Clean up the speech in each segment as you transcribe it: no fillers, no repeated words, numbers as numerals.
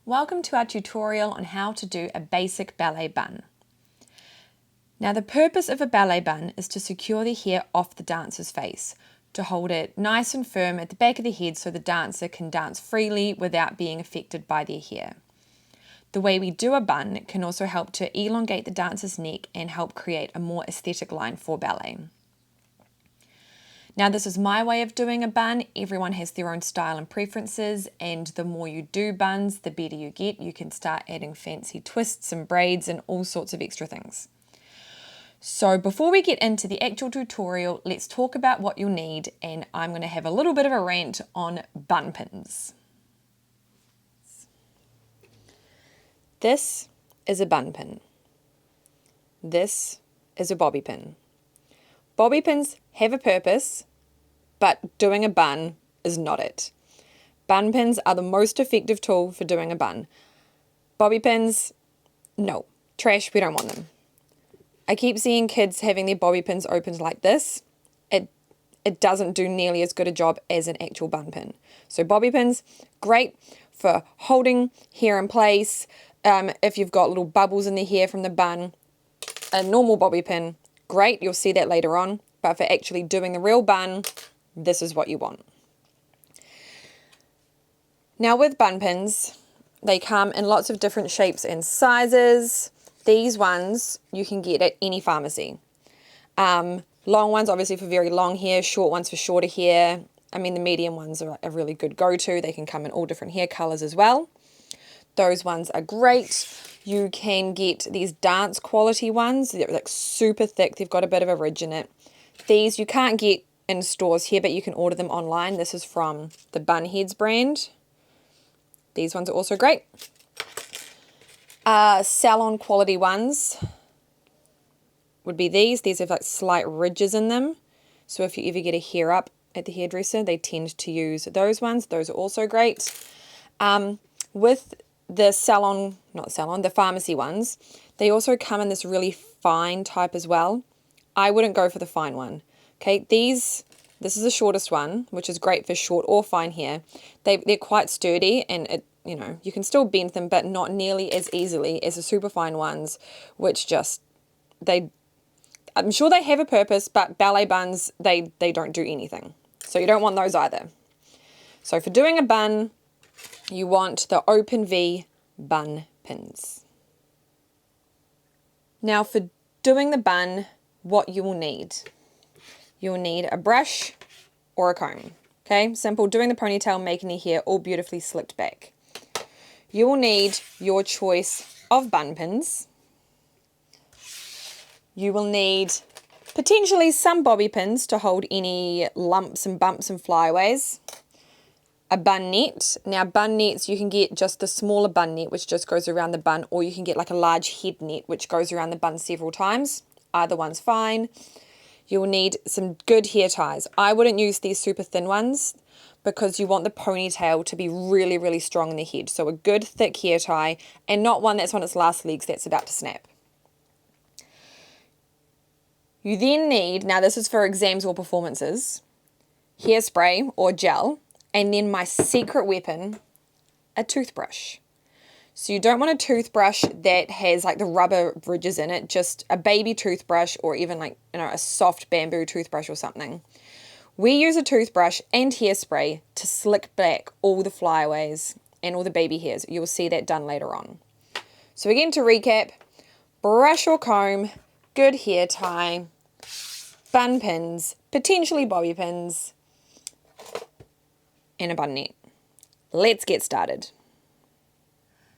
Welcome to our tutorial on how to do a basic ballet bun. Now the purpose of a ballet bun is to secure the hair off the dancer's face, to hold it nice and firm at the back of the head so the dancer can dance freely without being affected by their hair. The way we do a bun can also help to elongate the dancer's neck and help create a more aesthetic line for ballet. Now this is my way of doing a bun. Everyone has their own style and preferences, and the more you do buns, the better you get. You can start adding fancy twists and braids and all sorts of extra things. So before we get into the actual tutorial, let's talk about what you'll need, and I'm going to have a little bit of a rant on bun pins. This is a bun pin. This is a bobby pin. Bobby pins have a purpose, but doing a bun is not it. Bun pins are the most effective tool for doing a bun. Bobby pins, no, trash, we don't want them. I keep seeing kids having their bobby pins opened like this. It doesn't do nearly as good a job as an actual bun pin. So bobby pins, great for holding hair in place. If you've got little bubbles in the hair from the bun, a normal bobby pin, great, you'll see that later on, but for actually doing the real bun, this is what you want. Now with bun pins, they come in lots of different shapes and sizes. These ones you can get at any pharmacy. Long ones obviously for very long hair, short ones for shorter hair. I mean the medium ones are a really good go-to. They can come in all different hair colors as well. Those ones are great. You can get these dance quality ones. They're like super thick. They've got a bit of a ridge in it. These you can't get in stores here, but you can order them online. This is from the Bunheads brand. These ones are also great. Salon quality ones would be these. These have like slight ridges in them. So if you ever get a hair up at the hairdresser, they tend to use those ones. Those are also great. With the the pharmacy ones, they also come in this really fine type as well. I wouldn't go for the fine one. Okay, this is the shortest one, which is great for short or fine hair. They're quite sturdy, and you can still bend them, but not nearly as easily as the super fine ones, which I'm sure they have a purpose, but ballet buns, they don't do anything. So you don't want those either. So for doing a bun, you want the open V bun pins. Now for doing the bun, what you will need. You'll need a brush or a comb. Okay, simple, doing the ponytail, making the hair all beautifully slicked back. You will need your choice of bun pins. You will need potentially some bobby pins to hold any lumps and bumps and flyaways. A bun net. Now bun nets, you can get just the smaller bun net, which just goes around the bun, or you can get like a large head net, which goes around the bun several times. Either one's fine. You will need some good hair ties. I wouldn't use these super thin ones because you want the ponytail to be really, really strong in the head. So a good thick hair tie, and not one that's on its last legs that's about to snap. You then need, now this is for exams or performances, hairspray or gel, and then my secret weapon, a toothbrush. So you don't want a toothbrush that has like the rubber ridges in it, just a baby toothbrush, or even like, a soft bamboo toothbrush or something. We use a toothbrush and hairspray to slick back all the flyaways and all the baby hairs. You'll see that done later on. So again, to recap, brush or comb, good hair tie, bun pins, potentially bobby pins, and a bun net. Let's get started.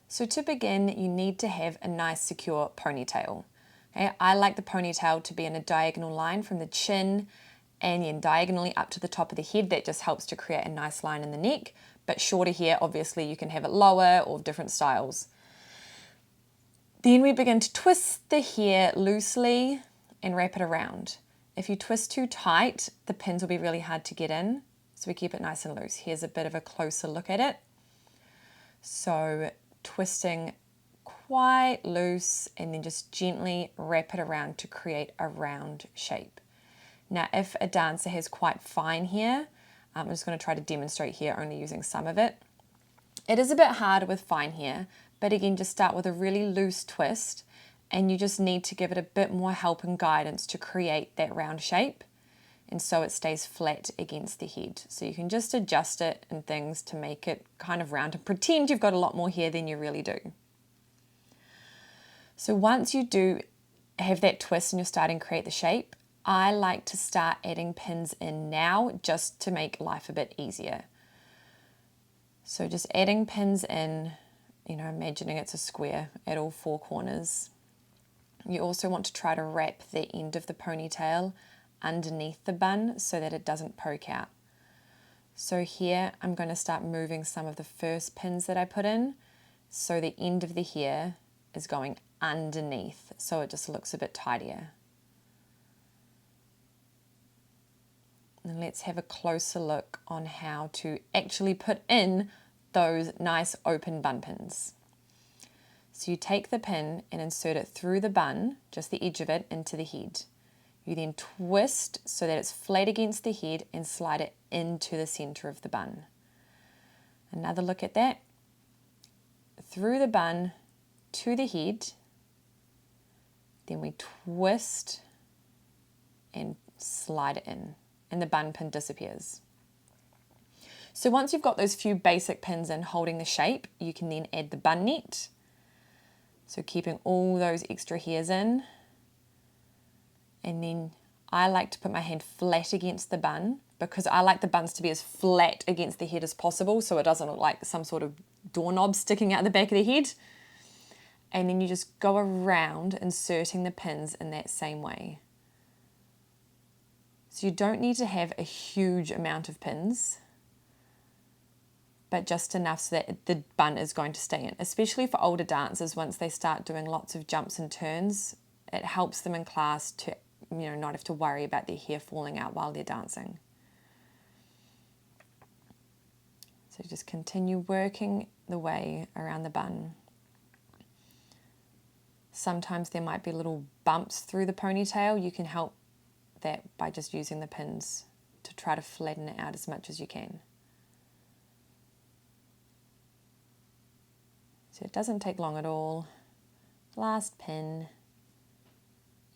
So to begin, you need to have a nice secure ponytail. Okay? I like the ponytail to be in a diagonal line from the chin and then diagonally up to the top of the head. That just helps to create a nice line in the neck. But shorter hair, obviously you can have it lower or different styles. Then we begin to twist the hair loosely and wrap it around. If you twist too tight, the pins will be really hard to get in. So we keep it nice and loose. Here's a bit of a closer look at it. So twisting quite loose and then just gently wrap it around to create a round shape. Now if a dancer has quite fine hair, I'm just going to try to demonstrate here only using some of it. It is a bit harder with fine hair, but again, just start with a really loose twist, and you just need to give it a bit more help and guidance to create that round shape, and so it stays flat against the head. So you can just adjust it and things to make it kind of round and pretend you've got a lot more hair than you really do. So once you do have that twist and you're starting to create the shape, I like to start adding pins in now just to make life a bit easier. So just adding pins in, imagining it's a square at all 4 corners. You also want to try to wrap the end of the ponytail underneath the bun so that it doesn't poke out. So here I'm going to start moving some of the first pins that I put in, so the end of the hair is going underneath, so it just looks a bit tidier. And let's have a closer look on how to actually put in those nice open bun pins. So you take the pin and insert it through the bun, just the edge of it, into the head. You then twist so that it's flat against the head and slide it into the center of the bun. Another look at that. Through the bun to the head, then we twist and slide it in, and the bun pin disappears. So once you've got those few basic pins in holding the shape, you can then add the bun net. So keeping all those extra hairs in. And then I like to put my hand flat against the bun because I like the buns to be as flat against the head as possible so it doesn't look like some sort of doorknob sticking out the back of the head. And then you just go around inserting the pins in that same way. So you don't need to have a huge amount of pins, but just enough so that the bun is going to stay in. Especially for older dancers, once they start doing lots of jumps and turns, it helps them in class to not have to worry about their hair falling out while they're dancing. So just continue working the way around the bun. Sometimes there might be little bumps through the ponytail. You can help that by just using the pins to try to flatten it out as much as you can. So it doesn't take long at all. Last pin,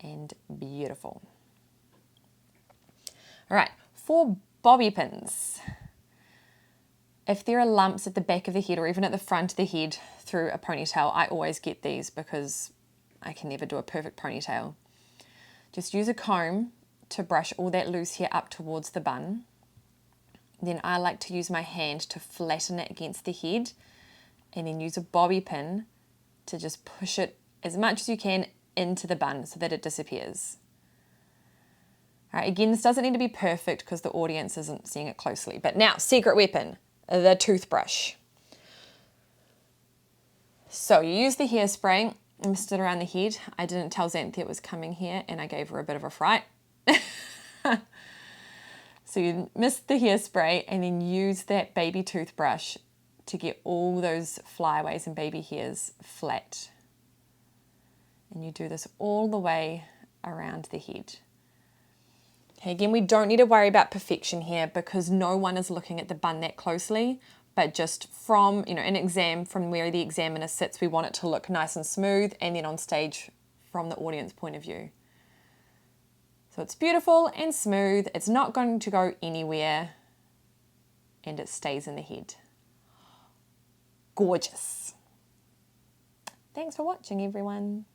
and beautiful. All right, for bobby pins. If there are lumps at the back of the head or even at the front of the head through a ponytail, I always get these because I can never do a perfect ponytail. Just use a comb to brush all that loose hair up towards the bun. Then I like to use my hand to flatten it against the head, and then use a bobby pin to just push it as much as you can into the bun so that it disappears. All right, again, this doesn't need to be perfect because the audience isn't seeing it closely. But now, secret weapon, the toothbrush. So you use the hairspray, mist it around the head. I didn't tell Xanthi it was coming here and I gave her a bit of a fright. So you mist the hairspray and then use that baby toothbrush to get all those flyaways and baby hairs flat. And you do this all the way around the head. Okay, again, we don't need to worry about perfection here because no one is looking at the bun that closely, but just from, an exam, from where the examiner sits, we want it to look nice and smooth, and then on stage from the audience point of view. So it's beautiful and smooth, it's not going to go anywhere, and it stays in the head. Gorgeous. Thanks for watching, everyone.